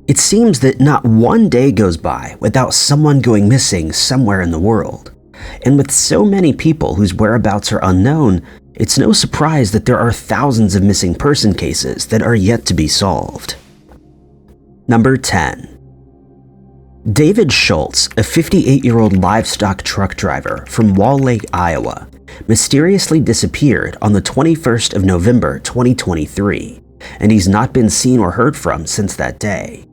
It seems that not one day goes by without someone going missing somewhere in the world. And with so many people whose whereabouts are unknown, it's no surprise that there are thousands of missing person cases that are yet to be solved. Number 10. David Schultz, a 58-year-old livestock truck driver from Wall Lake, Iowa, mysteriously disappeared on the 21st of November 2023, and he's not been seen or heard from since that day.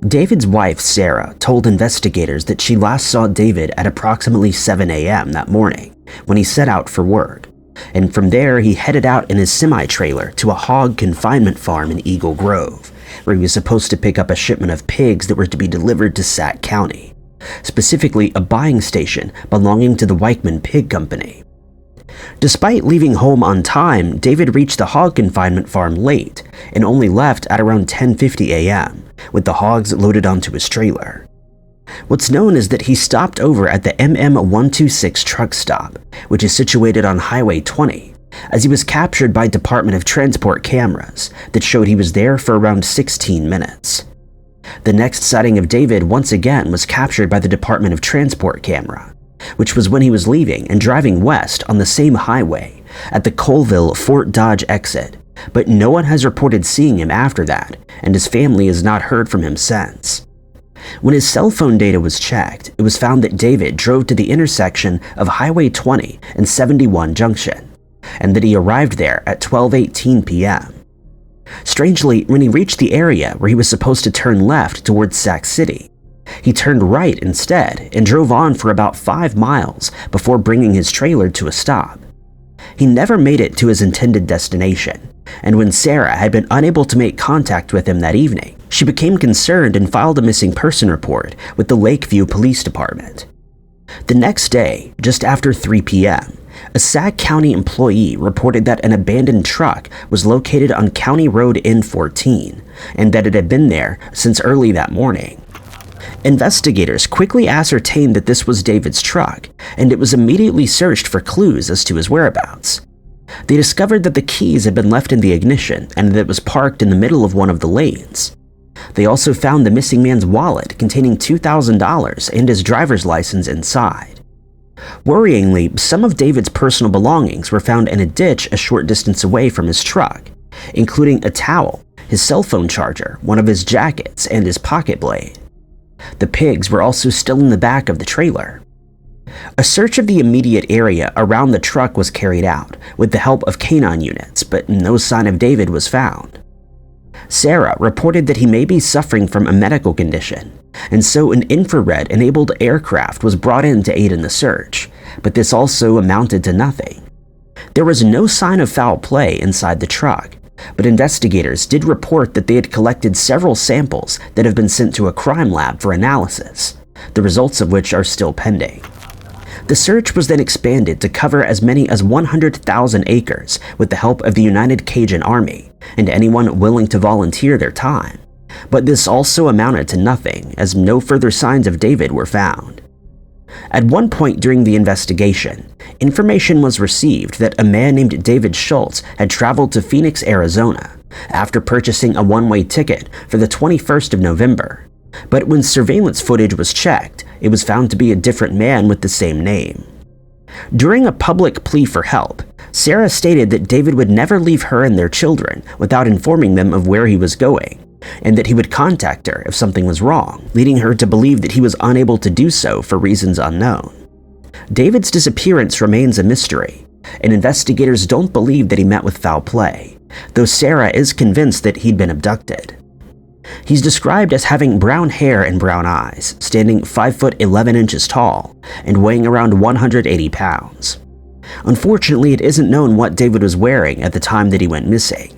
David's wife, Sarah, told investigators that she last saw David at approximately 7 a.m. that morning when he set out for work, and from there he headed out in his semi-trailer to a hog confinement farm in Eagle Grove, where he was supposed to pick up a shipment of pigs that were to be delivered to Sac County, specifically a buying station belonging to the Weichman Pig Company. Despite leaving home on time, David reached the hog confinement farm late and only left at around 10:50 a.m., with the hogs loaded onto his trailer. What's known is that he stopped over at the MM126 truck stop, which is situated on Highway 20, as he was captured by Department of Transport cameras that showed he was there for around 16 minutes. The next sighting of David once again was captured by the Department of Transport camera, which was when he was leaving and driving west on the same highway at the Colville-Fort Dodge exit, but no one has reported seeing him after that, and his family has not heard from him since. When his cell phone data was checked, it was found that David drove to the intersection of Highway 20 and 71 Junction, and that he arrived there at 12:18 p.m. Strangely, when he reached the area where he was supposed to turn left towards Sac City, he turned right instead and drove on for about 5 miles before bringing his trailer to a stop. He never made it to his intended destination, and when Sarah had been unable to make contact with him that evening, she became concerned and filed a missing person report with the Lakeview Police Department. The next day, just after 3 p.m., a Sac County employee reported that an abandoned truck was located on County Road N14 and that it had been there since early that morning. Investigators quickly ascertained that this was David's truck, and it was immediately searched for clues as to his whereabouts. They discovered that the keys had been left in the ignition and that it was parked in the middle of one of the lanes. They also found the missing man's wallet containing $2,000 and his driver's license inside. Worryingly, some of David's personal belongings were found in a ditch a short distance away from his truck, including a towel, his cell phone charger, one of his jackets, and his pocket blade. The pigs were also still in the back of the trailer. A search of the immediate area around the truck was carried out with the help of canine units, but no sign of David was found. Sarah reported that he may be suffering from a medical condition, and so an infrared-enabled aircraft was brought in to aid in the search, but this also amounted to nothing. There was no sign of foul play inside the truck, but investigators did report that they had collected several samples that have been sent to a crime lab for analysis, the results of which are still pending. The search was then expanded to cover as many as 100,000 acres with the help of the United Cajun Army and anyone willing to volunteer their time, but this also amounted to nothing as no further signs of David were found. At one point during the investigation, information was received that a man named David Schultz had traveled to Phoenix, Arizona, after purchasing a one-way ticket for the 21st of November. But when surveillance footage was checked, it was found to be a different man with the same name. During a public plea for help, Sarah stated that David would never leave her and their children without informing them of where he was going, and that he would contact her if something was wrong, leading her to believe that he was unable to do so for reasons unknown. David's disappearance remains a mystery, and investigators don't believe that he met with foul play, though Sarah is convinced that he'd been abducted. He's described as having brown hair and brown eyes, standing 5 foot 11 inches tall, and weighing around 180 pounds. Unfortunately, it isn't known what David was wearing at the time that he went missing.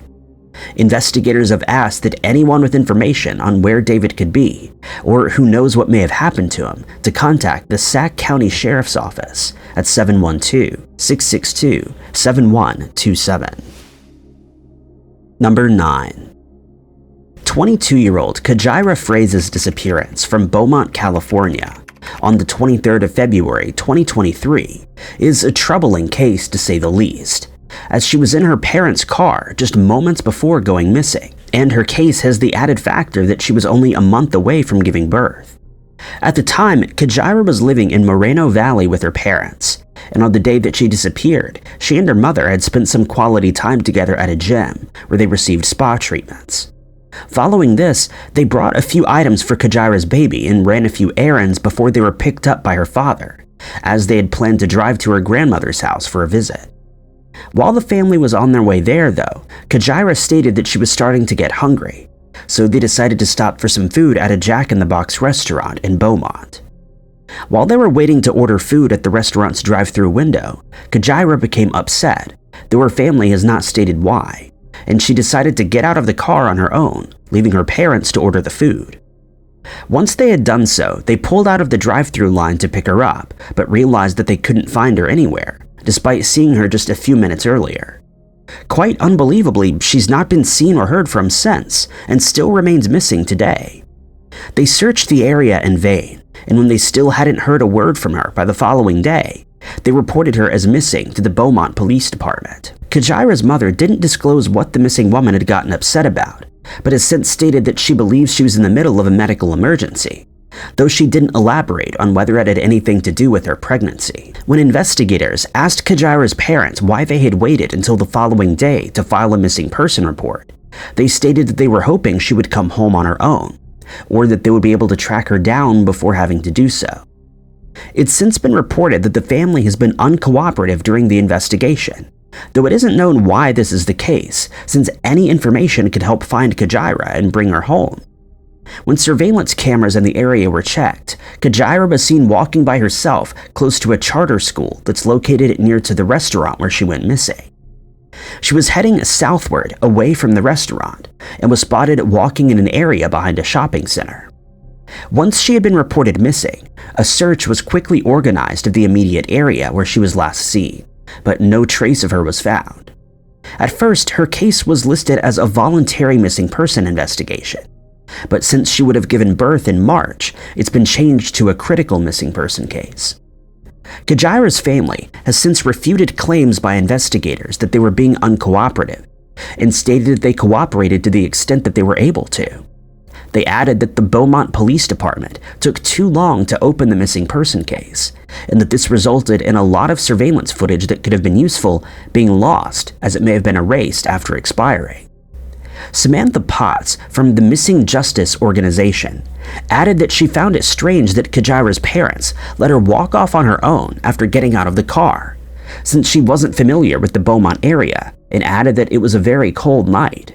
Investigators have asked that anyone with information on where David could be, or who knows what may have happened to him, to contact the Sac County Sheriff's Office at 712-662-7127. Number 9. 22-year-old Kajee Fraser's disappearance from Beaumont, California, on the 23rd of February 2023 is a troubling case to say the least, as she was in her parents' car just moments before going missing, And her case has the added factor that she was only a month away from giving birth. At the time, Kajee was living in Moreno Valley with her parents, and on the day that she disappeared, she and her mother had spent some quality time together at a gym where they received spa treatments. Following this, they brought a few items for Kajee's baby and ran a few errands before they were picked up by her father, as they had planned to drive to her grandmother's house for a visit. While the family was on their way there, though, Kajee stated that she was starting to get hungry, so they decided to stop for some food at a Jack in the Box restaurant in Beaumont. While they were waiting to order food at the restaurant's drive-thru window, Kajee became upset, though her family has not stated why, and she decided to get out of the car on her own, leaving her parents to order the food. Once they had done so, they pulled out of the drive-thru line to pick her up, but realized that they couldn't find her anywhere, despite seeing her just a few minutes earlier. Quite unbelievably, she's not been seen or heard from since, and still remains missing today. They searched the area in vain, and when they still hadn't heard a word from her by the following day, they reported her as missing to the Beaumont Police Department. Kajee's mother didn't disclose what the missing woman had gotten upset about, but has since stated that she believes she was in the middle of a medical emergency, though she didn't elaborate on whether it had anything to do with her pregnancy. When investigators asked Kajee's parents why they had waited until the following day to file a missing person report, they stated that they were hoping she would come home on her own, or that they would be able to track her down before having to do so. It's since been reported that the family has been uncooperative during the investigation, though it isn't known why this is the case, since any information could help find Kajee and bring her home. When surveillance cameras in the area were checked, Kajee was seen walking by herself close to a charter school that's located near to the restaurant where she went missing. She was heading southward away from the restaurant and was spotted walking in an area behind a shopping center. Once she had been reported missing, a search was quickly organized of the immediate area where she was last seen, but no trace of her was found. At first, her case was listed as a voluntary missing person investigation, but since she would have given birth in March, it's been changed to a critical missing person case. Kajee's family has since refuted claims by investigators that they were being uncooperative and stated that they cooperated to the extent that they were able to. They added that the Beaumont Police Department took too long to open the missing person case, and that this resulted in a lot of surveillance footage that could have been useful being lost, as it may have been erased after expiring. Samantha Potts from the Missing Justice organization added that she found it strange that Kajee's parents let her walk off on her own after getting out of the car, since she wasn't familiar with the Beaumont area, and added that it was a very cold night.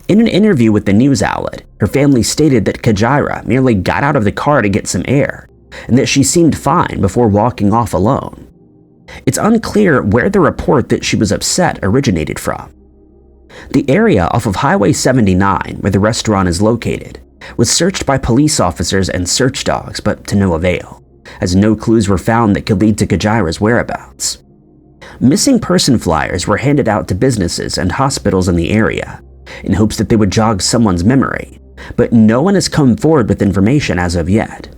In an interview with the news outlet, her family stated that Kajee merely got out of the car to get some air, and that she seemed fine before walking off alone. It's unclear where the report that she was upset originated from. The area off of Highway 79, where the restaurant is located, was searched by police officers and search dogs, but to no avail, as no clues were found that could lead to Kajee's whereabouts. Missing person flyers were handed out to businesses and hospitals in the area, in hopes that they would jog someone's memory, but no one has come forward with information as of yet.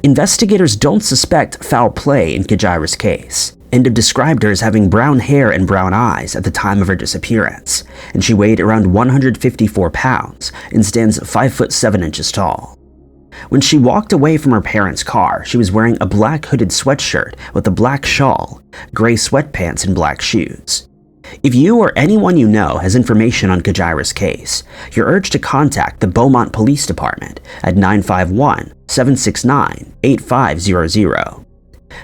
Investigators don't suspect foul play in Kajee's case, and have described her as having brown hair and brown eyes at the time of her disappearance, and she weighed around 154 pounds and stands 5 foot 7 inches tall. When she walked away from her parents' car, she was wearing a black hooded sweatshirt with a black shawl, gray sweatpants, and black shoes. If you or anyone you know has information on Kajee's case, you're urged to contact the Beaumont Police Department at 951-769-8500.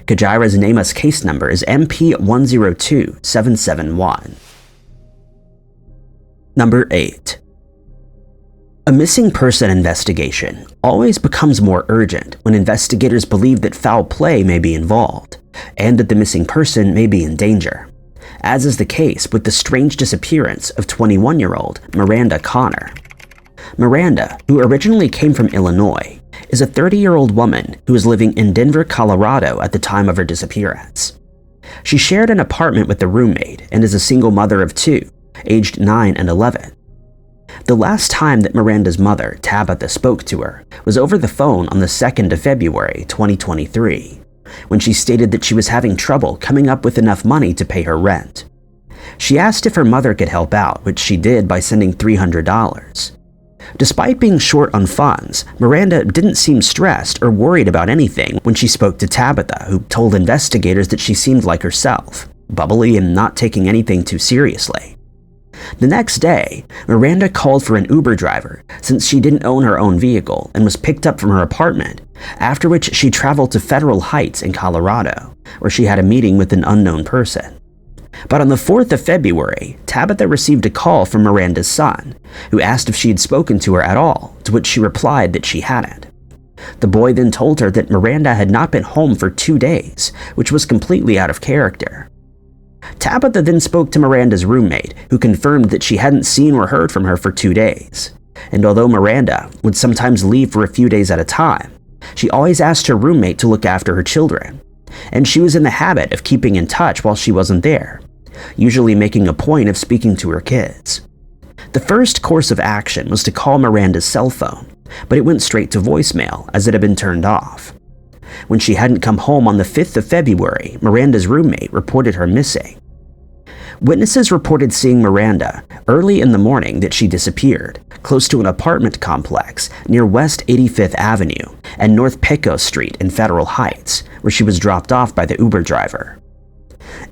Kajee's NamUs case number is MP102771. Number 8. A missing person investigation always becomes more urgent when investigators believe that foul play may be involved, and that the missing person may be in danger, as is the case with the strange disappearance of 21-year-old Miranda Connor. Miranda, who originally came from Illinois, is a 30-year-old woman who was living in Denver, Colorado at the time of her disappearance. She shared an apartment with a roommate and is a single mother of 2, aged 9 and 11. The last time that Miranda's mother, Tabitha, spoke to her was over the phone on the 2nd of February, 2023, when she stated that she was having trouble coming up with enough money to pay her rent. She asked if her mother could help out, which she did by sending $300. Despite being short on funds, Miranda didn't seem stressed or worried about anything when she spoke to Tabitha, who told investigators that she seemed like herself, bubbly and not taking anything too seriously. The next day, Miranda called for an Uber driver since she didn't own her own vehicle and was picked up from her apartment, after which she traveled to Federal Heights in Colorado, where she had a meeting with an unknown person. But on the 4th of February, Tabitha received a call from Miranda's son, who asked if she had spoken to her at all, to which she replied that she hadn't. The boy then told her that Miranda had not been home for 2 days, which was completely out of character. Tabitha then spoke to Miranda's roommate, who confirmed that she hadn't seen or heard from her for 2 days. And although Miranda would sometimes leave for a few days at a time, she always asked her roommate to look after her children. And she was in the habit of keeping in touch while she wasn't there, usually making a point of speaking to her kids. The first course of action was to call Miranda's cell phone, but it went straight to voicemail as it had been turned off. When she hadn't come home on the 5th of February, Miranda's roommate reported her missing. Witnesses reported seeing Miranda early in the morning that she disappeared, close to an apartment complex near West 85th Avenue and North Pecos Street in Federal Heights, where she was dropped off by the Uber driver.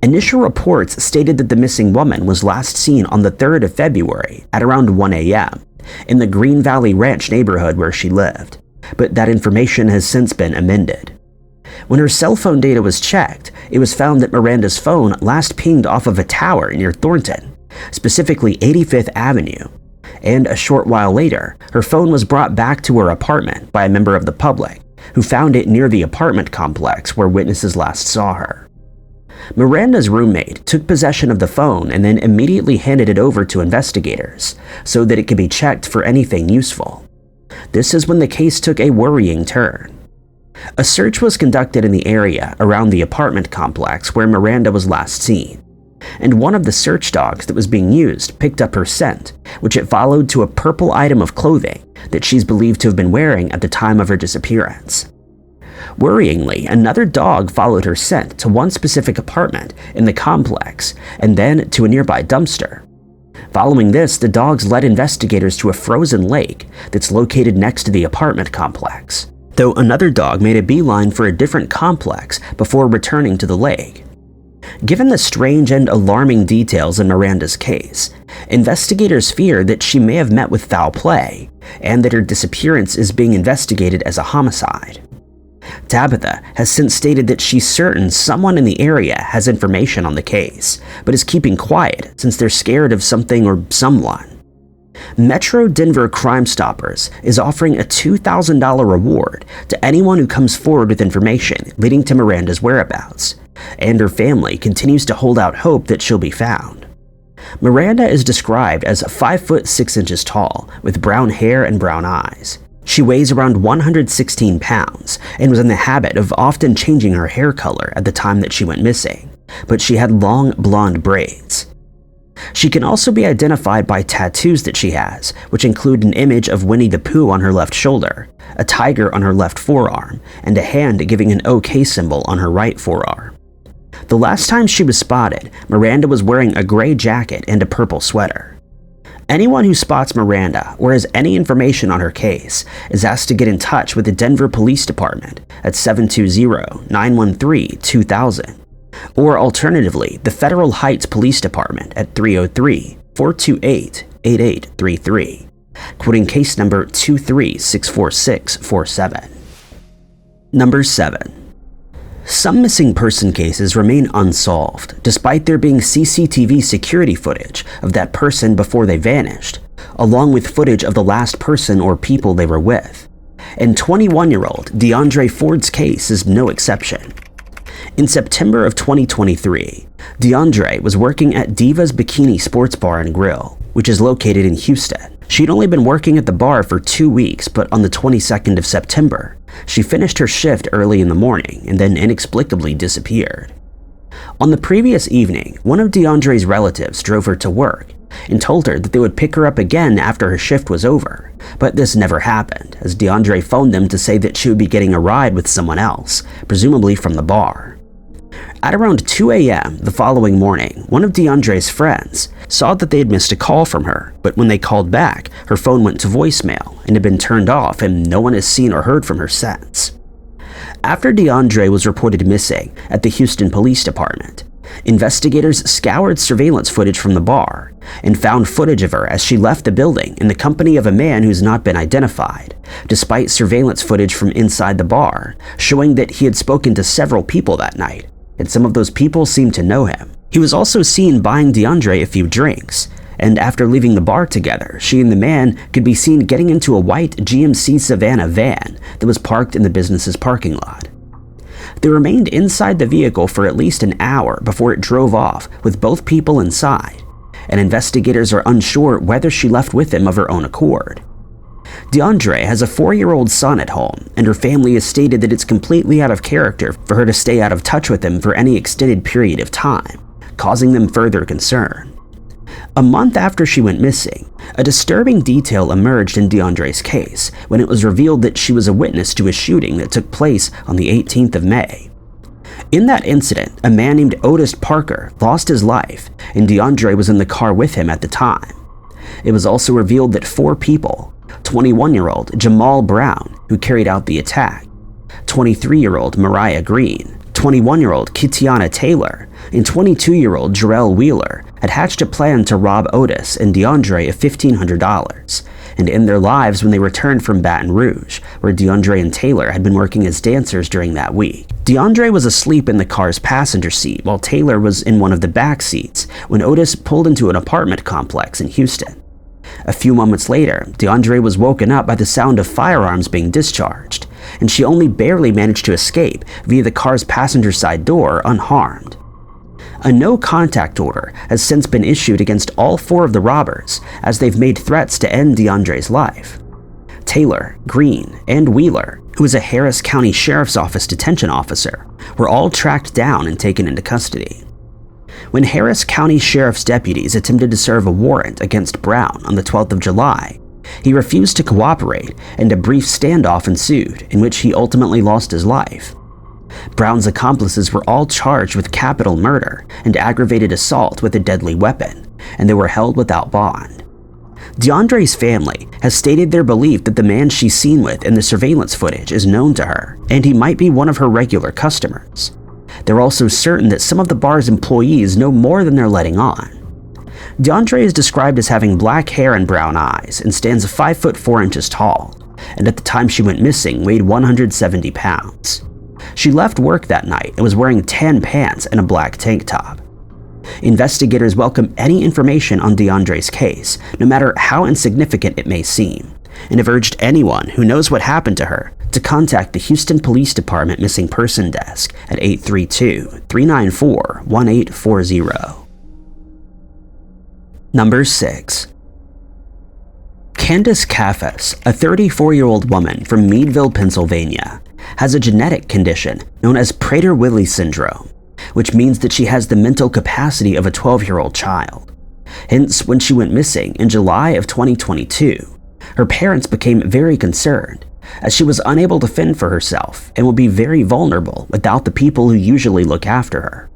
Initial reports stated that the missing woman was last seen on the 3rd of February at around 1 a.m. in the Green Valley Ranch neighborhood where she lived, but that information has since been amended. When her cell phone data was checked, it was found that Miranda's phone last pinged off of a tower near Thornton, specifically 85th Avenue, and a short while later, her phone was brought back to her apartment by a member of the public, who found it near the apartment complex where witnesses last saw her. Miranda's roommate took possession of the phone and then immediately handed it over to investigators so that it could be checked for anything useful. This is when the case took a worrying turn. A search was conducted in the area around the apartment complex where Miranda was last seen, and one of the search dogs that was being used picked up her scent, which it followed to a purple item of clothing that she's believed to have been wearing at the time of her disappearance. Worryingly, another dog followed her scent to one specific apartment in the complex and then to a nearby dumpster. Following this, the dogs led investigators to a frozen lake that's located next to the apartment complex, though another dog made a beeline for a different complex before returning to the lake. Given the strange and alarming details in Miranda's case, investigators fear that she may have met with foul play and that her disappearance is being investigated as a homicide. Tabitha has since stated that she's certain someone in the area has information on the case, but is keeping quiet since they're scared of something or someone. Metro Denver Crime Stoppers is offering a $2,000 reward to anyone who comes forward with information leading to Miranda's whereabouts, and her family continues to hold out hope that she'll be found. Miranda is described as 5 foot 6 inches tall, with brown hair and brown eyes. She weighs around 116 pounds and was in the habit of often changing her hair color at the time that she went missing, but she had long blonde braids. She can also be identified by tattoos that she has, which include an image of Winnie the Pooh on her left shoulder, a tiger on her left forearm, and a hand giving an OK symbol on her right forearm. The last time she was spotted, Miranda was wearing a gray jacket and a purple sweater. Anyone who spots Miranda or has any information on her case is asked to get in touch with the Denver Police Department at 720-913-2000, or alternatively, the Federal Heights Police Department at 303-428-8833, quoting case number 2364647. Number 7. Some missing person cases remain unsolved, despite there being CCTV security footage of that person before they vanished, along with footage of the last person or people they were with. And 21-year-old DeAndre Ford's case is no exception. In September of 2023, DeAndre was working at Diva's Bikini Sports Bar and Grill, which is located in Houston. She'd only been working at the bar for 2 weeks, but on the 22nd of September, she finished her shift early in the morning and then inexplicably disappeared. On the previous evening, one of DeAndre's relatives drove her to work and told her that they would pick her up again after her shift was over, but this never happened, as DeAndre phoned them to say that she would be getting a ride with someone else, presumably from the bar. At around 2 a.m. the following morning, one of DeAndre's friends saw that they had missed a call from her, but when they called back, her phone went to voicemail and had been turned off, and no one has seen or heard from her since. After DeAndre was reported missing at the Houston Police Department, investigators scoured surveillance footage from the bar and found footage of her as she left the building in the company of a man who's not been identified, despite surveillance footage from inside the bar showing that he had spoken to several people that night, and some of those people seemed to know him. He was also seen buying DeAndre a few drinks, and after leaving the bar together, she and the man could be seen getting into a white GMC Savannah van that was parked in the business's parking lot. They remained inside the vehicle for at least an hour before it drove off with both people inside, and investigators are unsure whether she left with him of her own accord. DeAndre has a 4-year-old son at home, and her family has stated that it's completely out of character for her to stay out of touch with him for any extended period of time, causing them further concern. A month after she went missing, a disturbing detail emerged in DeAndre's case when it was revealed that she was a witness to a shooting that took place on the 18th of May. In that incident, a man named Otis Parker lost his life, and DeAndre was in the car with him at the time. It was also revealed that 4 people, 21-year-old Jamal Brown, who carried out the attack, 23-year-old Mariah Green, 21-year-old Kitiana Taylor, and 22-year-old Jarrell Wheeler had hatched a plan to rob Otis and DeAndre of $1,500 and end their lives when they returned from Baton Rouge, where DeAndre and Taylor had been working as dancers during that week. DeAndre was asleep in the car's passenger seat while Taylor was in one of the back seats when Otis pulled into an apartment complex in Houston. A few moments later, DeAndre was woken up by the sound of firearms being discharged, and she only barely managed to escape via the car's passenger side door unharmed. A no-contact order has since been issued against all 4 of the robbers, as they've made threats to end DeAndre's life. Taylor, Green, and Wheeler, who is a Harris County Sheriff's Office detention officer, were all tracked down and taken into custody. When Harris County Sheriff's deputies attempted to serve a warrant against Brown on the 12th of July, he refused to cooperate, and a brief standoff ensued in which he ultimately lost his life. Brown's accomplices were all charged with capital murder and aggravated assault with a deadly weapon, and they were held without bond. DeAndre's family has stated their belief that the man she's seen with in the surveillance footage is known to her, and he might be one of her regular customers. They're also certain that some of the bar's employees know more than they're letting on. DeAndre is described as having black hair and brown eyes and stands 5 foot 4 inches tall, and at the time she went missing weighed 170 pounds. She left work that night and was wearing tan pants and a black tank top. Investigators welcome any information on DeAndre's case, no matter how insignificant it may seem, and have urged anyone who knows what happened to her to contact the Houston Police Department Missing Person Desk at 832-394-1840. Number 6. Candace Kafus, a 34-year-old woman from Meadville, Pennsylvania, has a genetic condition known as Prader-Willi syndrome, which means that she has the mental capacity of a 12-year-old child. Hence, when she went missing in July of 2022, her parents became very concerned, as she was unable to fend for herself and will be very vulnerable without the people who usually look after her.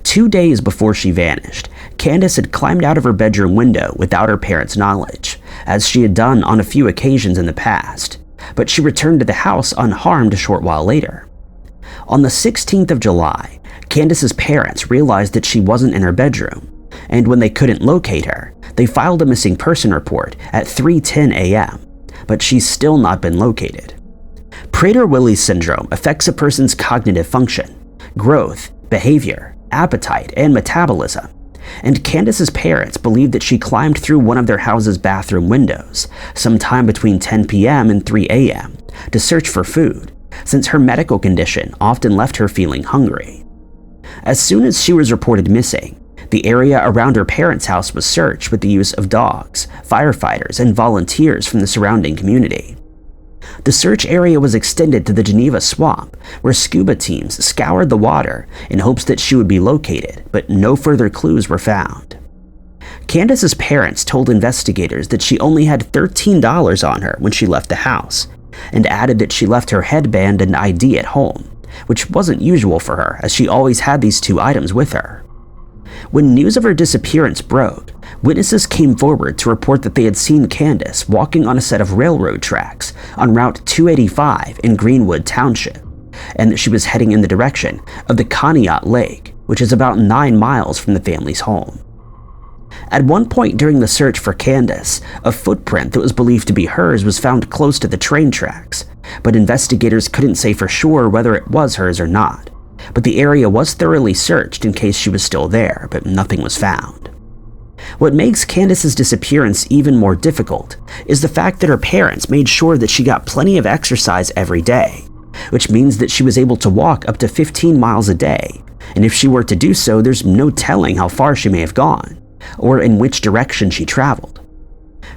2 days before she vanished, Candace had climbed out of her bedroom window without her parents' knowledge, as she had done on a few occasions in the past, but she returned to the house unharmed a short while later. On the 16th of July, Candace's parents realized that she wasn't in her bedroom, and when they couldn't locate her, they filed a missing person report at 3:10 a.m., but she's still not been located. Prader-Willi syndrome affects a person's cognitive function, growth, behavior, appetite, and metabolism, and Candace's parents believe that she climbed through one of their house's bathroom windows sometime between 10 p.m. and 3 a.m. to search for food, since her medical condition often left her feeling hungry. As soon as she was reported missing, the area around her parents' house was searched with the use of dogs, firefighters, and volunteers from the surrounding community. The search area was extended to the Geneva Swamp, where scuba teams scoured the water in hopes that she would be located, but no further clues were found. Candace's parents told investigators that she only had $13 on her when she left the house, and added that she left her headband and ID at home, which wasn't usual for her as she always had these two items with her. When news of her disappearance broke, witnesses came forward to report that they had seen Candace walking on a set of railroad tracks on Route 285 in Greenwood Township, and that she was heading in the direction of the Conneaut Lake, which is about 9 miles from the family's home. At one point during the search for Candace, a footprint that was believed to be hers was found close to the train tracks, but investigators couldn't say for sure whether it was hers or not. But the area was thoroughly searched in case she was still there, but nothing was found. What makes Candace's disappearance even more difficult is the fact that her parents made sure that she got plenty of exercise every day, which means that she was able to walk up to 15 miles a day, and if she were to do so, there's no telling how far she may have gone, or in which direction she traveled.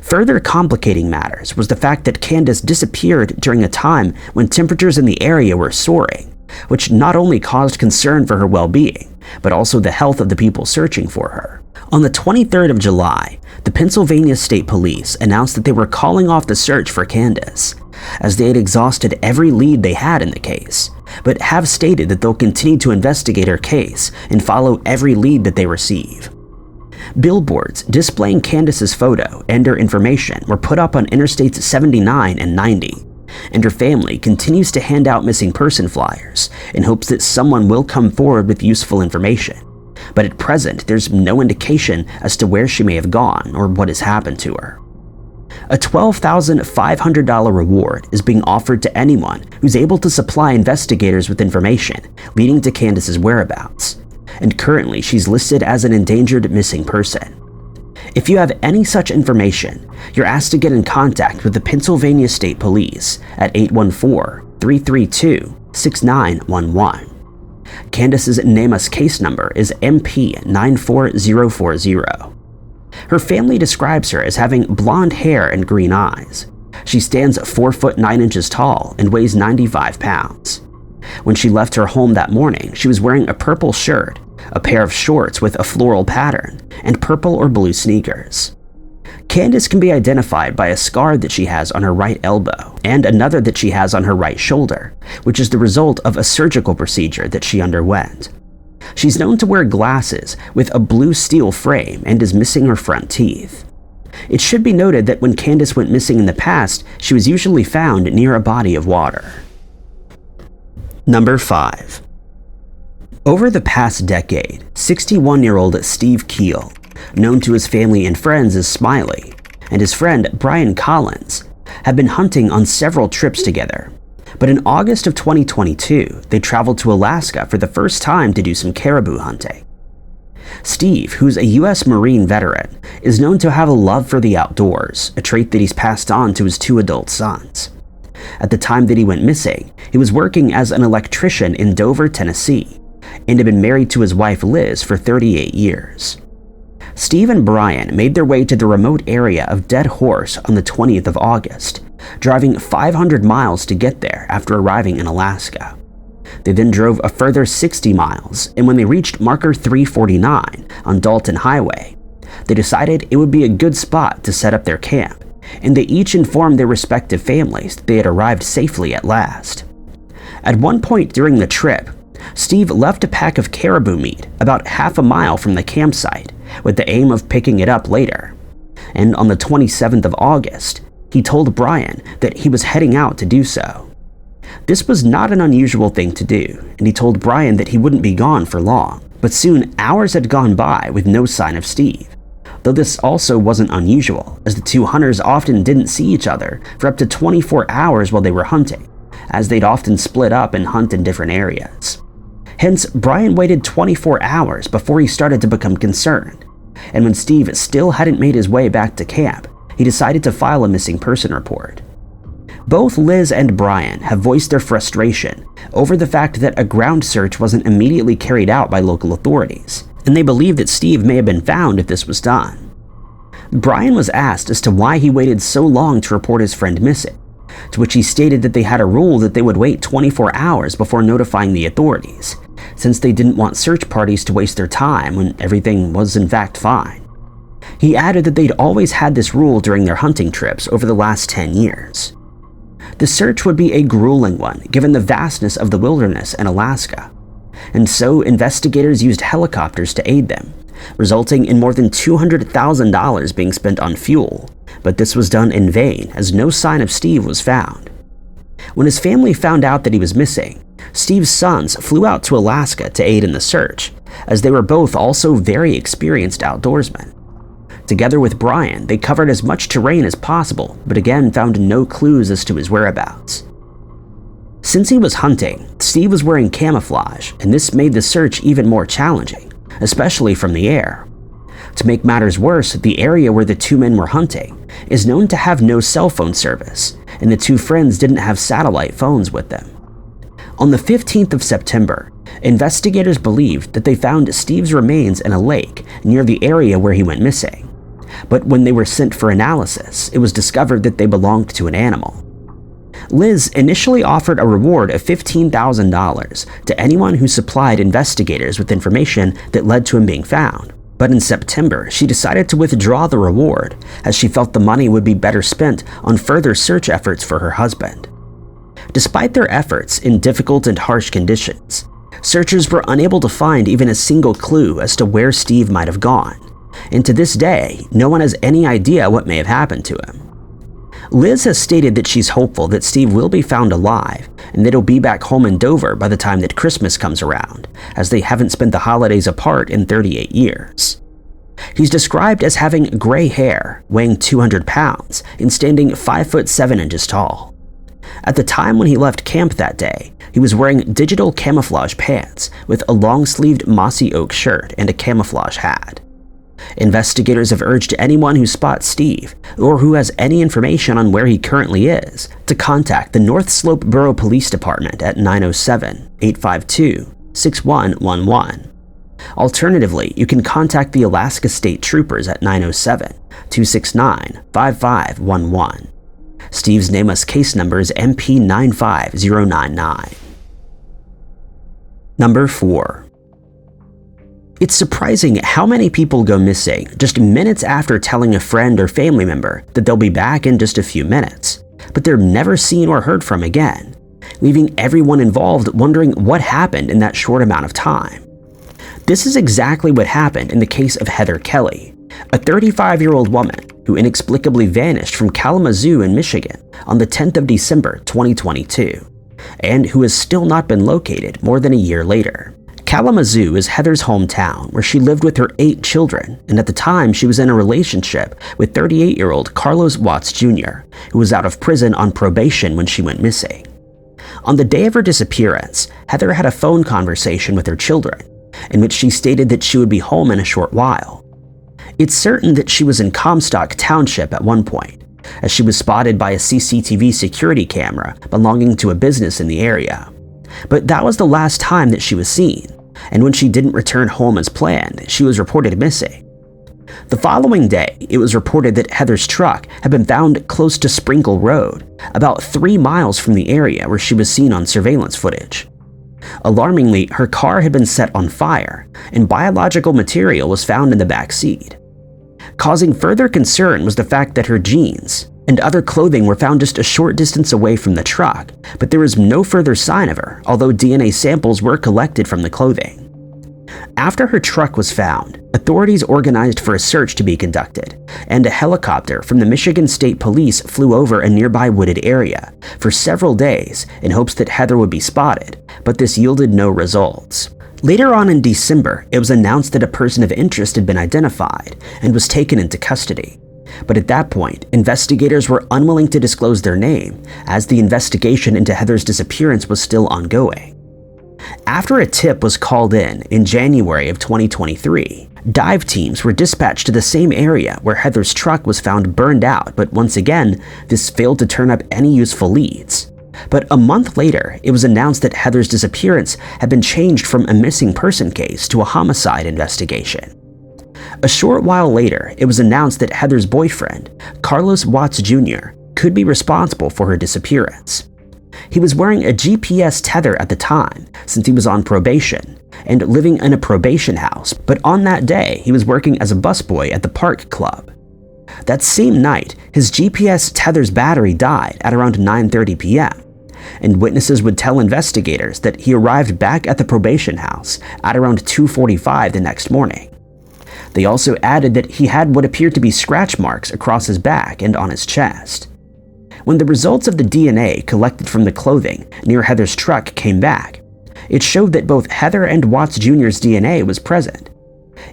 Further complicating matters was the fact that Candace disappeared during a time when temperatures in the area were soaring, which not only caused concern for her well-being, but also the health of the people searching for her. On the 23rd of July, the Pennsylvania State Police announced that they were calling off the search for Candace, as they had exhausted every lead they had in the case, but have stated that they'll continue to investigate her case and follow every lead that they receive. Billboards displaying Candace's photo and her information were put up on Interstates 79 and 90, and her family continues to hand out missing person flyers in hopes that someone will come forward with useful information. But at present, there's no indication as to where she may have gone or what has happened to her. A $12,500 reward is being offered to anyone who's able to supply investigators with information leading to Candace's whereabouts, and currently she's listed as an endangered missing person. If you have any such information, you're asked to get in contact with the Pennsylvania State Police at 814-332-6911. Candace's NamUs case number is MP94040. Her family describes her as having blonde hair and green eyes. She stands 4 foot 9 inches tall and weighs 95 pounds. When she left her home that morning, she was wearing a purple shirt, a pair of shorts with a floral pattern, and purple or blue sneakers. Candace can be identified by a scar that she has on her right elbow and another that she has on her right shoulder, which is the result of a surgical procedure that she underwent. She's known to wear glasses with a blue steel frame and is missing her front teeth. It should be noted that when Candace went missing in the past, she was usually found near a body of water. Number 5. Over the past decade, 61-year-old Steve Keel, known to his family and friends as Smiley, and his friend Brian Collins, have been hunting on several trips together. But in August of 2022, they traveled to Alaska for the first time to do some caribou hunting. Steve, who's a U.S. Marine veteran, is known to have a love for the outdoors, a trait that he's passed on to his 2 adult sons. At the time that he went missing, he was working as an electrician in Dover, Tennessee, and had been married to his wife Liz for 38 years. Steve and Brian made their way to the remote area of Dead Horse on the 20th of August, driving 500 miles to get there after arriving in Alaska. They then drove a further 60 miles, and when they reached marker 349 on Dalton Highway, they decided it would be a good spot to set up their camp, and they each informed their respective families that they had arrived safely at last. At one point during the trip, Steve left a pack of caribou meat about half a mile from the campsite with the aim of picking it up later. And on the 27th of August, he told Brian that he was heading out to do so. This was not an unusual thing to do, and he told Brian that he wouldn't be gone for long. But soon, hours had gone by with no sign of Steve. Though this also wasn't unusual, as the 2 hunters often didn't see each other for up to 24 hours while they were hunting, as they'd often split up and hunt in different areas. Hence, Brian waited 24 hours before he started to become concerned, and when Steve still hadn't made his way back to camp, he decided to file a missing person report. Both Liz and Brian have voiced their frustration over the fact that a ground search wasn't immediately carried out by local authorities, and they believe that Steve may have been found if this was done. Brian was asked as to why he waited so long to report his friend missing, to which he stated that they had a rule that they would wait 24 hours before notifying the authorities, since they didn't want search parties to waste their time when everything was in fact fine. He added that they'd always had this rule during their hunting trips over the last 10 years. The search would be a grueling one given the vastness of the wilderness in Alaska, and so investigators used helicopters to aid them, resulting in more than $200,000 being spent on fuel, but this was done in vain as no sign of Steve was found. When his family found out that he was missing, Steve's sons flew out to Alaska to aid in the search, as they were both also very experienced outdoorsmen. Together with Brian, they covered as much terrain as possible, but again found no clues as to his whereabouts. Since he was hunting, Steve was wearing camouflage, and this made the search even more challenging, especially from the air. To make matters worse, the area where the two men were hunting is known to have no cell phone service, and the two friends didn't have satellite phones with them. On the 15th of September, investigators believed that they found Steve's remains in a lake near the area where he went missing. But when they were sent for analysis, it was discovered that they belonged to an animal. Liz initially offered a reward of $15,000 to anyone who supplied investigators with information that led to him being found. But in September, she decided to withdraw the reward as she felt the money would be better spent on further search efforts for her husband. Despite their efforts in difficult and harsh conditions, searchers were unable to find even a single clue as to where Steve might have gone, and to this day, no one has any idea what may have happened to him. Liz has stated that she's hopeful that Steve will be found alive and that he'll be back home in Dover by the time that Christmas comes around, as they haven't spent the holidays apart in 38 years. He's described as having gray hair, weighing 200 pounds, and standing 5'7" tall. At the time when he left camp that day, he was wearing digital camouflage pants with a long-sleeved mossy oak shirt and a camouflage hat. Investigators have urged anyone who spots Steve, or who has any information on where he currently is, to contact the North Slope Borough Police Department at 907-852-6111. Alternatively, you can contact the Alaska State Troopers at 907-269-5511. Steve's nameless case number is MP95099. Number 4. It's surprising how many people go missing just minutes after telling a friend or family member that they'll be back in just a few minutes, but they're never seen or heard from again, leaving everyone involved wondering what happened in that short amount of time. This is exactly what happened in the case of Heather Kelly, a 35-year-old woman who inexplicably vanished from Kalamazoo in Michigan on the 10th of December 2022, and who has still not been located more than a year later. Kalamazoo is Heather's hometown, where she lived with her 8 children, and at the time she was in a relationship with 38-year-old Carlos Watts Jr., who was out of prison on probation when she went missing. On the day of her disappearance, Heather had a phone conversation with her children, in which she stated that she would be home in a short while. It's certain that she was in Comstock Township at one point, as she was spotted by a CCTV security camera belonging to a business in the area. But that was the last time that she was seen, and when she didn't return home as planned, she was reported missing. The following day, it was reported that Heather's truck had been found close to Sprinkle Road, about 3 miles from the area where she was seen on surveillance footage. Alarmingly, her car had been set on fire, and biological material was found in the back seat. Causing further concern was the fact that her jeans and other clothing were found just a short distance away from the truck, but there was no further sign of her, although DNA samples were collected from the clothing. After her truck was found, authorities organized for a search to be conducted, and a helicopter from the Michigan State Police flew over a nearby wooded area for several days in hopes that Heather would be spotted, but this yielded no results. Later on in December, it was announced that a person of interest had been identified and was taken into custody. But at that point, investigators were unwilling to disclose their name, as the investigation into Heather's disappearance was still ongoing. After a tip was called in January of 2023, dive teams were dispatched to the same area where Heather's truck was found burned out, but once again, this failed to turn up any useful leads. But a month later, it was announced that Heather's disappearance had been changed from a missing person case to a homicide investigation. A short while later, it was announced that Heather's boyfriend, Carlos Watts Jr., could be responsible for her disappearance. He was wearing a GPS tether at the time, since he was on probation, and living in a probation house, but on that day, he was working as a busboy at the Park Club. That same night, his GPS tether's battery died at around 9:30 p.m., and witnesses would tell investigators that he arrived back at the probation house at around 2:45 the next morning. They also added that he had what appeared to be scratch marks across his back and on his chest. When the results of the DNA collected from the clothing near Heather's truck came back, it showed that both Heather and Watts Jr.'s DNA was present.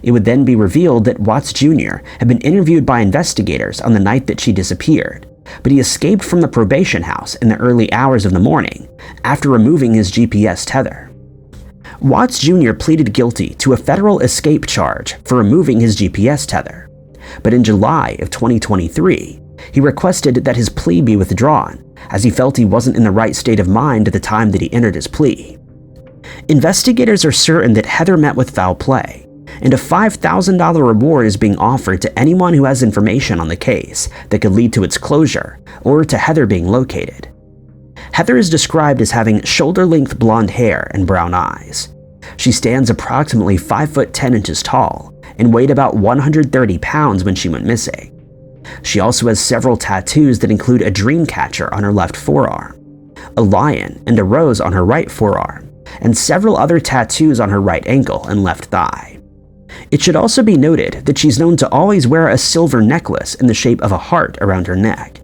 It would then be revealed that Watts Jr. had been interviewed by investigators on the night that she disappeared, but he escaped from the probation house in the early hours of the morning after removing his GPS tether. Watts Jr. pleaded guilty to a federal escape charge for removing his GPS tether, but in July of 2023, he requested that his plea be withdrawn as he felt he wasn't in the right state of mind at the time that he entered his plea. Investigators are certain that Heather met with foul play, and a $5,000 reward is being offered to anyone who has information on the case that could lead to its closure or to Heather being located. Heather is described as having shoulder-length blonde hair and brown eyes. She stands approximately 5 foot 10 inches tall and weighed about 130 pounds when she went missing. She also has several tattoos that include a dream catcher on her left forearm, a lion and a rose on her right forearm, and several other tattoos on her right ankle and left thigh. It should also be noted that she's known to always wear a silver necklace in the shape of a heart around her neck.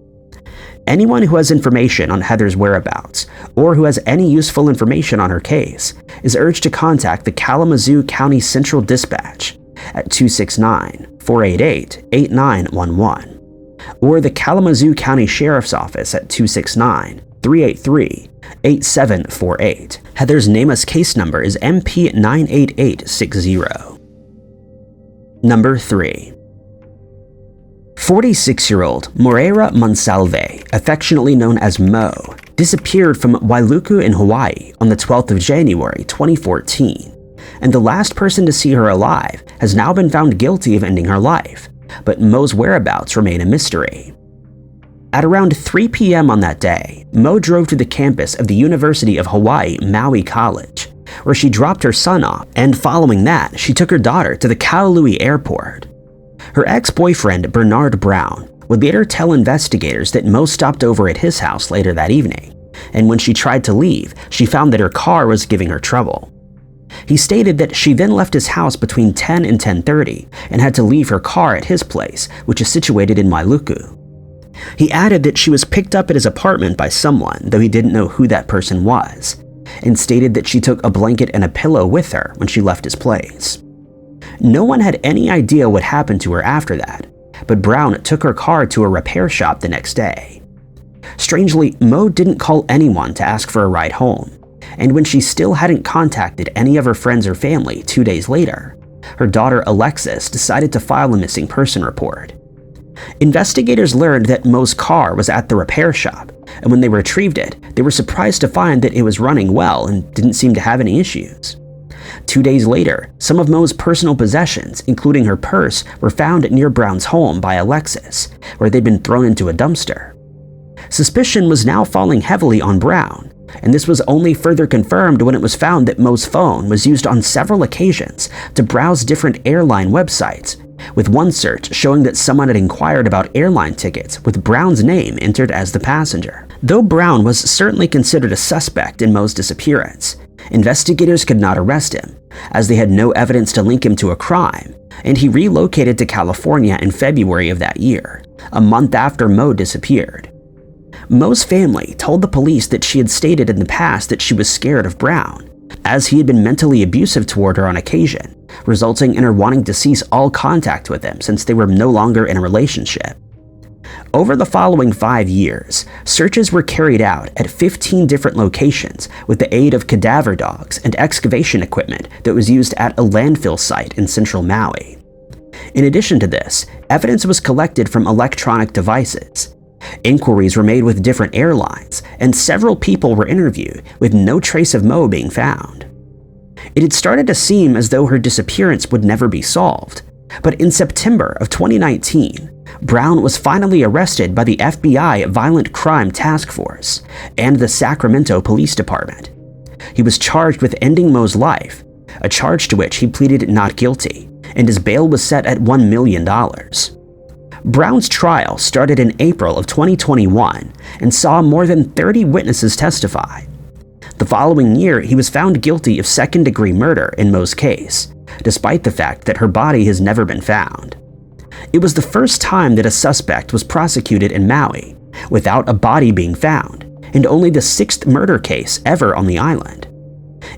Anyone who has information on Heather's whereabouts, or who has any useful information on her case, is urged to contact the Kalamazoo County Central Dispatch at 269-488-8911, or the Kalamazoo County Sheriff's Office at 269-383-8748. Heather's NamUs case number is MP98860. Number 3. 46-year-old Moreira Monsalve, affectionately known as Mo, disappeared from Wailuku in Hawaii on the 12th of January 2014, and the last person to see her alive has now been found guilty of ending her life, but Mo's whereabouts remain a mystery. At around 3 p.m. on that day, Mo drove to the campus of the University of Hawaii Maui College, where she dropped her son off, and following that, she took her daughter to the Kaului airport. Her ex-boyfriend, Bernard Brown, would later tell investigators that Mo stopped over at his house later that evening, and when she tried to leave, she found that her car was giving her trouble. He stated that she then left his house between 10 and 10:30 and had to leave her car at his place, which is situated in Wailuku. He added that she was picked up at his apartment by someone, though he didn't know who that person was, and stated that she took a blanket and a pillow with her when she left his place. No one had any idea what happened to her after that, but Brown took her car to a repair shop the next day. Strangely, Mo didn't call anyone to ask for a ride home, and when she still hadn't contacted any of her friends or family 2 days later, her daughter Alexis decided to file a missing person report. Investigators learned that Mo's car was at the repair shop, and when they retrieved it, they were surprised to find that it was running well and didn't seem to have any issues. 2 days later, some of Mo's personal possessions, including her purse, were found near Brown's home by Alexis, where they'd been thrown into a dumpster. Suspicion was now falling heavily on Brown, and this was only further confirmed when it was found that Mo's phone was used on several occasions to browse different airline websites, with one search showing that someone had inquired about airline tickets with Brown's name entered as the passenger. Though Brown was certainly considered a suspect in Mo's disappearance, investigators could not arrest him, as they had no evidence to link him to a crime, and he relocated to California in February of that year, a month after Mo disappeared. Mo's family told the police that she had stated in the past that she was scared of Brown, as he had been mentally abusive toward her on occasion, resulting in her wanting to cease all contact with him since they were no longer in a relationship. Over the following 5 years, searches were carried out at 15 different locations with the aid of cadaver dogs and excavation equipment that was used at a landfill site in central Maui. In addition to this, evidence was collected from electronic devices. Inquiries were made with different airlines, and several people were interviewed with no trace of Mo being found. It had started to seem as though her disappearance would never be solved, but in September of 2019, Brown was finally arrested by the FBI Violent Crime Task Force and the Sacramento Police Department. He was charged with ending Mo's life, a charge to which he pleaded not guilty, and his bail was set at $1 million. Brown's trial started in April of 2021 and saw more than 30 witnesses testify. The following year, he was found guilty of second-degree murder in Mo's case, despite the fact that her body has never been found. It was the first time that a suspect was prosecuted in Maui without a body being found, and only the 6th murder case ever on the island.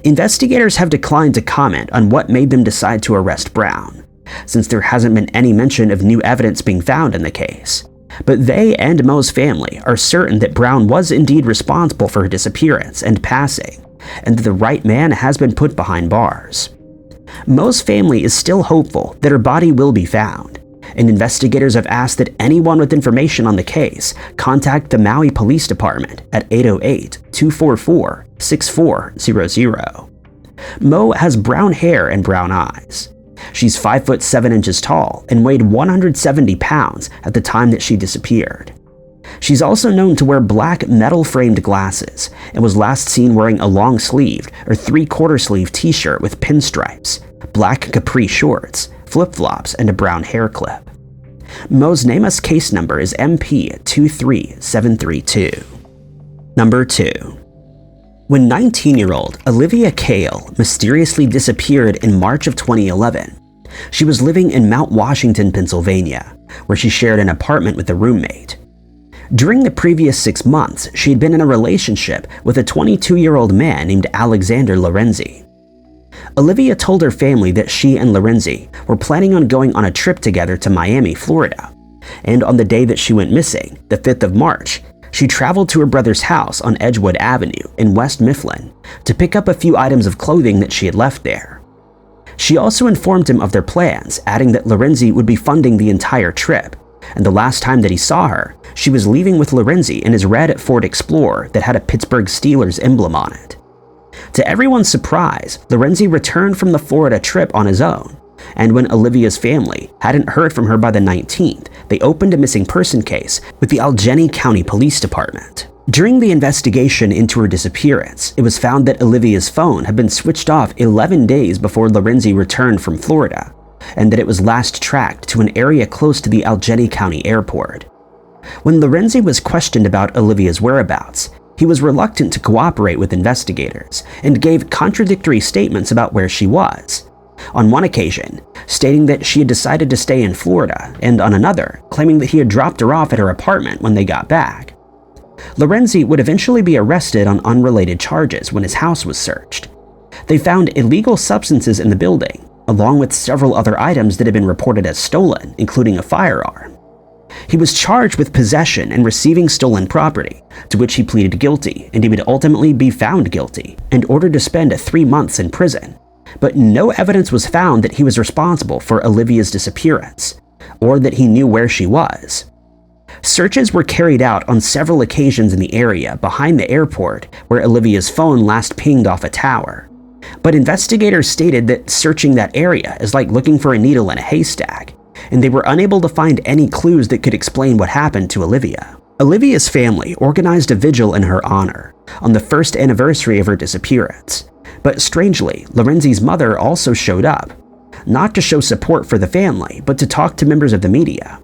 Investigators have declined to comment on what made them decide to arrest Brown, since there hasn't been any mention of new evidence being found in the case. But they and Mo's family are certain that Brown was indeed responsible for her disappearance and passing, and that the right man has been put behind bars. Mo's family is still hopeful that her body will be found, and investigators have asked that anyone with information on the case contact the Maui Police Department at 808-244-6400. Mo has brown hair and brown eyes. She's 5 foot 7 inches tall and weighed 170 pounds at the time that she disappeared. She's also known to wear black metal-framed glasses and was last seen wearing a long-sleeved or 3/4 sleeve t-shirt with pinstripes, black capri shorts, flip-flops, and a brown hair clip. Mo's NamUs case number is MP23732. Number 2. When 19-year-old Olivia Kale mysteriously disappeared in March of 2011, she was living in Mount Washington, Pennsylvania, where she shared an apartment with a roommate. During the previous 6 months, she had been in a relationship with a 22-year-old man named Alexander Lorenzi. Olivia told her family that she and Lorenzi were planning on going on a trip together to Miami, Florida, and on the day that she went missing, the 5th of March, she traveled to her brother's house on Edgewood Avenue in West Mifflin to pick up a few items of clothing that she had left there. She also informed him of their plans, adding that Lorenzi would be funding the entire trip, and the last time that he saw her, she was leaving with Lorenzi in his red Ford Explorer that had a Pittsburgh Steelers emblem on it. To everyone's surprise, Lorenzi returned from the Florida trip on his own, and when Olivia's family hadn't heard from her by the 19th, they opened a missing person case with the Allegheny County Police Department. During the investigation into her disappearance, it was found that Olivia's phone had been switched off 11 days before Lorenzi returned from Florida, and that it was last tracked to an area close to the Allegheny County Airport. When Lorenzi was questioned about Olivia's whereabouts, he was reluctant to cooperate with investigators and gave contradictory statements about where she was. On one occasion, stating that she had decided to stay in Florida, and on another, claiming that he had dropped her off at her apartment when they got back. Lorenzi would eventually be arrested on unrelated charges when his house was searched. They found illegal substances in the building, along with several other items that had been reported as stolen, including a firearm. He was charged with possession and receiving stolen property, to which he pleaded guilty, and he would ultimately be found guilty and ordered to spend 3 months in prison. But no evidence was found that he was responsible for Olivia's disappearance, or that he knew where she was. Searches were carried out on several occasions in the area behind the airport where Olivia's phone last pinged off a tower. But investigators stated that searching that area is like looking for a needle in a haystack, and they were unable to find any clues that could explain what happened to Olivia. Olivia's family organized a vigil in her honor on the 1st anniversary of her disappearance. But strangely, Lorenzi's mother also showed up, not to show support for the family, but to talk to members of the media.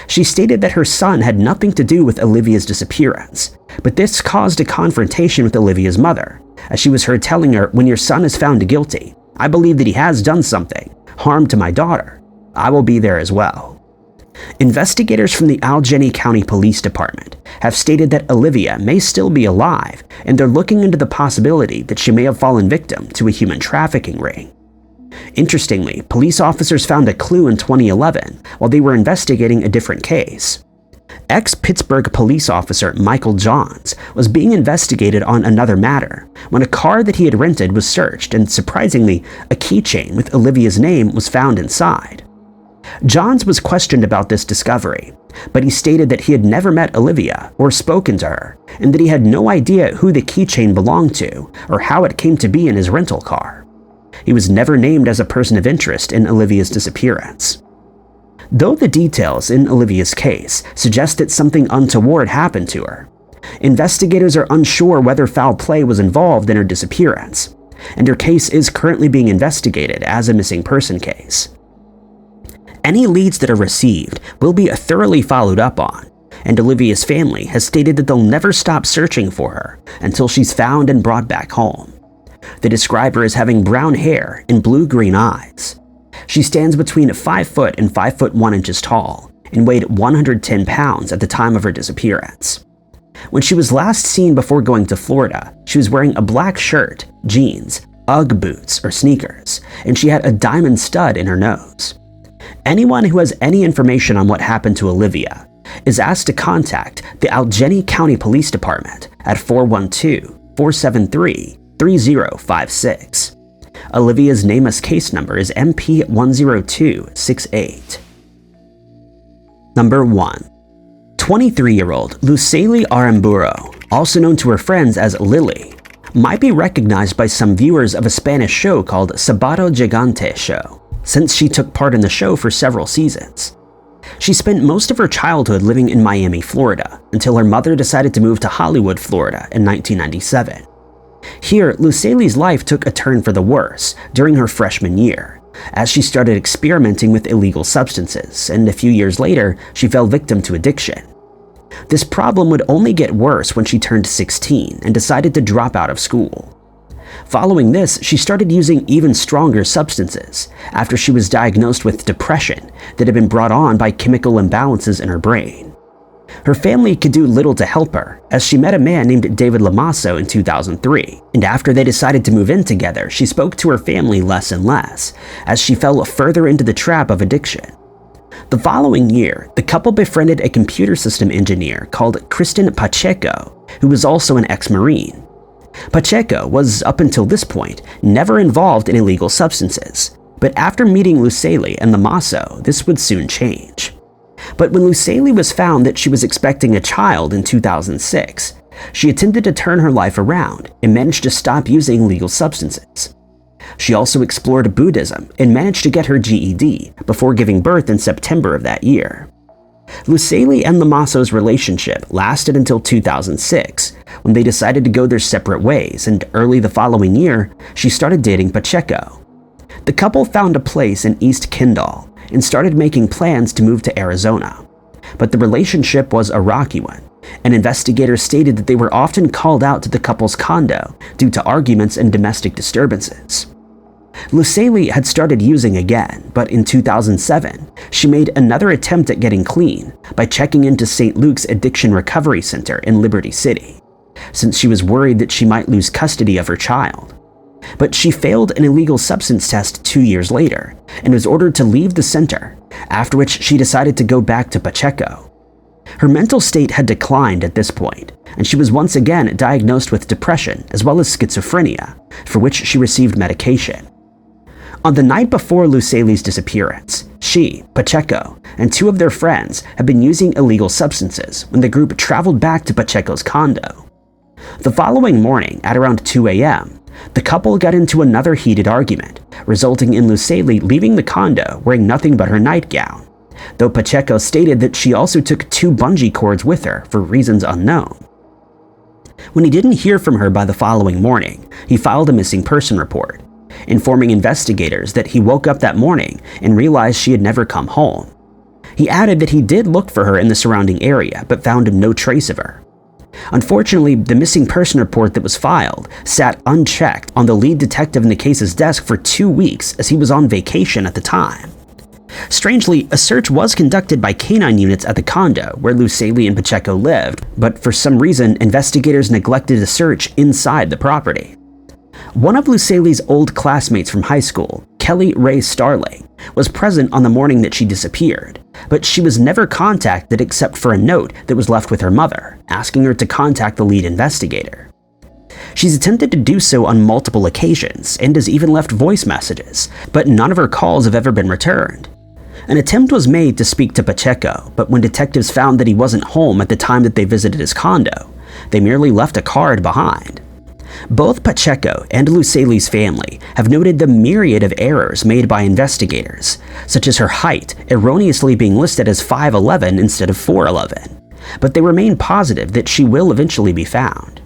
She stated that her son had nothing to do with Olivia's disappearance, but this caused a confrontation with Olivia's mother, as she was heard telling her, "When your son is found guilty, I believe that he has done something, harm to my daughter. I will be there as well." Investigators from the Allegheny County Police Department have stated that Olivia may still be alive, and they're looking into the possibility that she may have fallen victim to a human trafficking ring. Interestingly, police officers found a clue in 2011 while they were investigating a different case. Ex-Pittsburgh police officer Michael Johns was being investigated on another matter when a car that he had rented was searched, and surprisingly, a keychain with Olivia's name was found inside. Johns was questioned about this discovery, but he stated that he had never met Olivia or spoken to her, and that he had no idea who the keychain belonged to or how it came to be in his rental car. He was never named as a person of interest in Olivia's disappearance. Though the details in Olivia's case suggest that something untoward happened to her, investigators are unsure whether foul play was involved in her disappearance, and her case is currently being investigated as a missing person case. any leads that are received will be thoroughly followed up on, and Olivia's family has stated that they'll never stop searching for her until she's found and brought back home. They describe her as having brown hair and blue-green eyes. She stands between 5 foot and 5 foot 1 inches tall and weighed 110 pounds at the time of her disappearance. When she was last seen before going to Florida, she was wearing a black shirt, jeans, Ugg boots or sneakers, and she had a diamond stud in her nose. Anyone who has any information on what happened to Olivia is asked to contact the Allegheny County Police Department at 412-473-3056. Olivia's nameless case number is MP10268. Number 1. 23-year-old Lucely Aramburo, also known to her friends as Lily, might be recognized by some viewers of a Spanish show called Sábado Gigante Show, since she took part in the show for several seasons. She spent most of her childhood living in Miami, Florida, until her mother decided to move to Hollywood, Florida in 1997. Here, Lucely's life took a turn for the worse during her freshman year, as she started experimenting with illegal substances, and a few years later, she fell victim to addiction. This problem would only get worse when she turned 16 and decided to drop out of school. Following this, she started using even stronger substances after she was diagnosed with depression that had been brought on by chemical imbalances in her brain. Her family could do little to help her, as she met a man named David Lamasso in 2003, and after they decided to move in together, she spoke to her family less and less, as she fell further into the trap of addiction. The following year, the couple befriended a computer system engineer called Kristen Pacheco, who was also an ex-Marine. Pacheco was, up until this point, never involved in illegal substances, but after meeting Lucely and Lamasso, this would soon change. But when Lucely was found that she was expecting a child in 2006, she attempted to turn her life around and managed to stop using legal substances. She also explored Buddhism and managed to get her GED before giving birth in September of that year. Lucely and Lamasso's relationship lasted until 2006, when they decided to go their separate ways, and early the following year, she started dating Pacheco. The couple found a place in East Kendall and started making plans to move to Arizona. But the relationship was a rocky one, and investigators stated that they were often called out to the couple's condo due to arguments and domestic disturbances. Lucely had started using again, but in 2007, she made another attempt at getting clean by checking into St. Luke's Addiction Recovery Center in Liberty City, since she was worried that she might lose custody of her child. But she failed an illegal substance test 2 years later and was ordered to leave the center, after which she decided to go back to Pacheco. Her mental state had declined at this point, and she was once again diagnosed with depression as well as schizophrenia, for which she received medication. On the night before Lucely's disappearance, she, Pacheco, and 2 of their friends had been using illegal substances when the group traveled back to Pacheco's condo. The following morning, at around 2 a.m., the couple got into another heated argument, resulting in Lucely leaving the condo wearing nothing but her nightgown, though Pacheco stated that she also took 2 bungee cords with her for reasons unknown. When he didn't hear from her by the following morning, he filed a missing person report, informing investigators that he woke up that morning and realized she had never come home. He added that he did look for her in the surrounding area but found no trace of her. Unfortunately, the missing person report that was filed sat unchecked on the lead detective in the case's desk for 2 weeks as he was on vacation at the time. Strangely, a search was conducted by canine units at the condo where Lucely and Pacheco lived, but for some reason, investigators neglected to search inside the property. One of Lucely's old classmates from high school, Kelly Ray Starling, was present on the morning that she disappeared, but she was never contacted except for a note that was left with her mother, asking her to contact the lead investigator. She's attempted to do so on multiple occasions and has even left voice messages, but none of her calls have ever been returned. An attempt was made to speak to Pacheco, but when detectives found that he wasn't home at the time that they visited his condo, they merely left a card behind. Both Pacheco and Lucely's family have noted the myriad of errors made by investigators, such as her height erroneously being listed as 5'11" instead of 4'11", but they remain positive that she will eventually be found.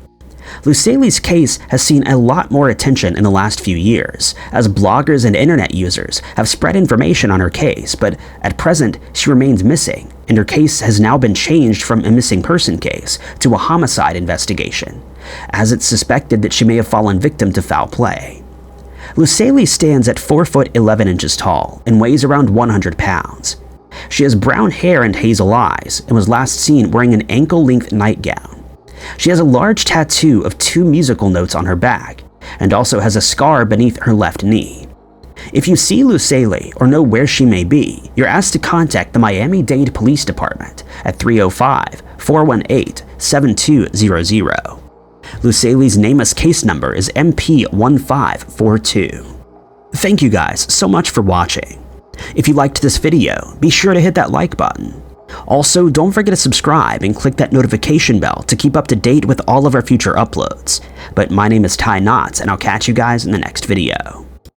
Lucely's case has seen a lot more attention in the last few years, as bloggers and internet users have spread information on her case, but at present she remains missing, and her case has now been changed from a missing person case to a homicide investigation, as it's suspected that she may have fallen victim to foul play. Lucely stands at 4 foot 11 inches tall and weighs around 100 pounds. She has brown hair and hazel eyes and was last seen wearing an ankle-length nightgown. She has a large tattoo of 2 musical notes on her back, and also has a scar beneath her left knee. If you see Lucely or know where she may be, you're asked to contact the Miami-Dade Police Department at 305-418-7200. Lucely's nameless case number is MP1542. Thank you guys so much for watching. If you liked this video, be sure to hit that like button. Also, don't forget to subscribe and click that notification bell to keep up to date with all of our future uploads. But my name is Ty Knotts, and I'll catch you guys in the next video.